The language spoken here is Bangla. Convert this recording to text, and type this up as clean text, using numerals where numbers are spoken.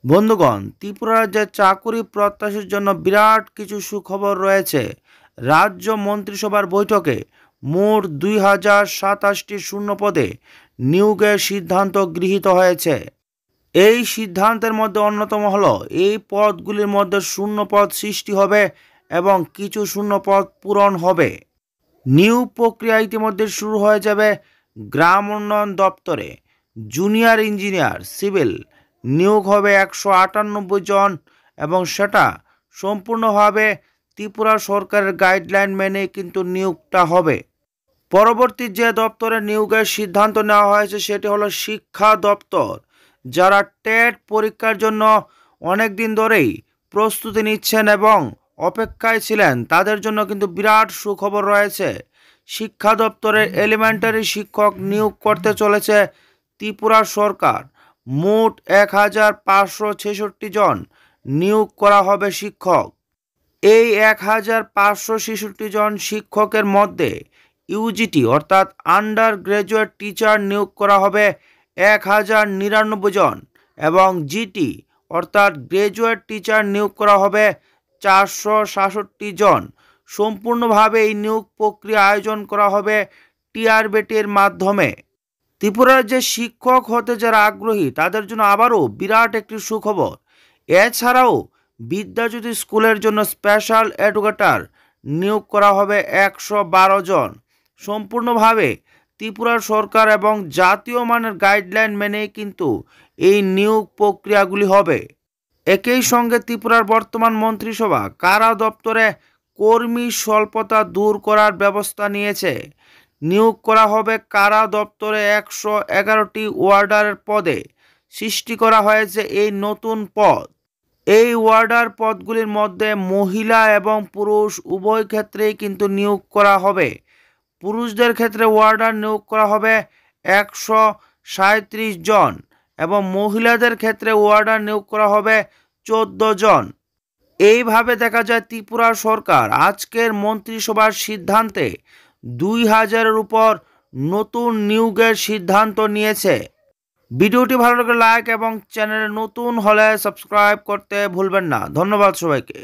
বন্ধুগণ, ত্রিপুরা রাজ্যের চাকুরি প্রত্যাশীর জন্য বিরাট কিছু সুখবর রয়েছে। রাজ্য মন্ত্রিসভার বৈঠকে মোট 2027টি শূন্য পদে নিয়োগের সিদ্ধান্ত গৃহীত হয়েছে। এই সিদ্ধান্তের মধ্যে অন্যতম হলো এই পদগুলির মধ্যে শূন্য পদ সৃষ্টি হবে এবং কিছু শূন্য পদ পূরণ হবে। নিয়োগ প্রক্রিয়া ইতিমধ্যে শুরু হয়ে যাবে। গ্রাম উন্নয়ন দপ্তরে জুনিয়র ইঞ্জিনিয়ার সিভিল নিয়োগ হবে 198 জন এবং সেটা সম্পূর্ণভাবে ত্রিপুরা সরকারের গাইডলাইন মেনে কিন্তু নিয়োগটা হবে। পরবর্তী যে দপ্তরে নিয়োগের সিদ্ধান্ত নেওয়া হয়েছে সেটি হলো শিক্ষা দপ্তর। যারা টেট পরীক্ষার জন্য অনেক দিন ধরেই প্রস্তুতি নিচ্ছেন এবং অপেক্ষায় ছিলেন তাদের জন্য কিন্তু বিরাট সুখবর রয়েছে। শিক্ষা দপ্তরের এলিমেন্টারি শিক্ষক নিয়োগ করতে চলেছে ত্রিপুরা সরকার। মোট 1566 জন নিয়োগ করা হবে শিক্ষক। এই 1566 জন শিক্ষকের মধ্যে ইউজিটি অর্থাৎ আন্ডার গ্রাজুয়েট টিচার নিয়োগ করা হবে 1099 জন এবং জিটি অর্থাৎ গ্রাজুয়েট টিচার নিয়োগ করা হবে 467 জন। সম্পূর্ণভাবে এই নিয়োগ প্রক্রিয়া আয়োজন করা হবে টিআরবিটির মাধ্যমে। ত্রিপুরার যে শিক্ষক হতে যারা আগ্রহী তাদের জন্য আবারও বিরাট একটি সুখবর। এছাড়াও বিদ্যাজ্যোতি স্কুলের জন্য স্পেশাল এডুকেটর নিয়োগ করা হবে 112 জন। সম্পূর্ণভাবে ত্রিপুরা সরকার এবং জাতীয় মানের গাইডলাইন মেনেই কিন্তু এই নিয়োগ প্রক্রিয়াগুলি হবে। একই সঙ্গে ত্রিপুরার বর্তমান মন্ত্রিসভা কারা দপ্তরে কর্মী স্বল্পতা দূর করার ব্যবস্থা নিয়েছে। নিয়োগ করা হবে কারা দপ্তরে 111টি ওয়ার্ডারের পদে। সৃষ্টি করা হয়েছে এই নতুন পদ। এই ওয়ার্ডার পদগুলির মধ্যে মহিলা এবং পুরুষ উভয় ক্ষেত্রেই কিন্তু নিয়োগ করা হবে। পুরুষদের ক্ষেত্রে ওয়ার্ডার নিয়োগ করা হবে 137 জন এবং মহিলাদের ক্ষেত্রে ওয়ার্ডার নিয়োগ করা হবে 14 জন। এইভাবে দেখা যায় ত্রিপুরা সরকার আজকের মন্ত্রিসভার সিদ্ধান্তে 2000-এর উপর নতুন নিয়োগের সিদ্ধান্ত নিয়েছে। ভিডিওটি ভালো লাগলে লাইক এবং চ্যানেলে নতুন হলে সাবস্ক্রাইব করতে ভুলবেন না। ধন্যবাদ সবাইকে।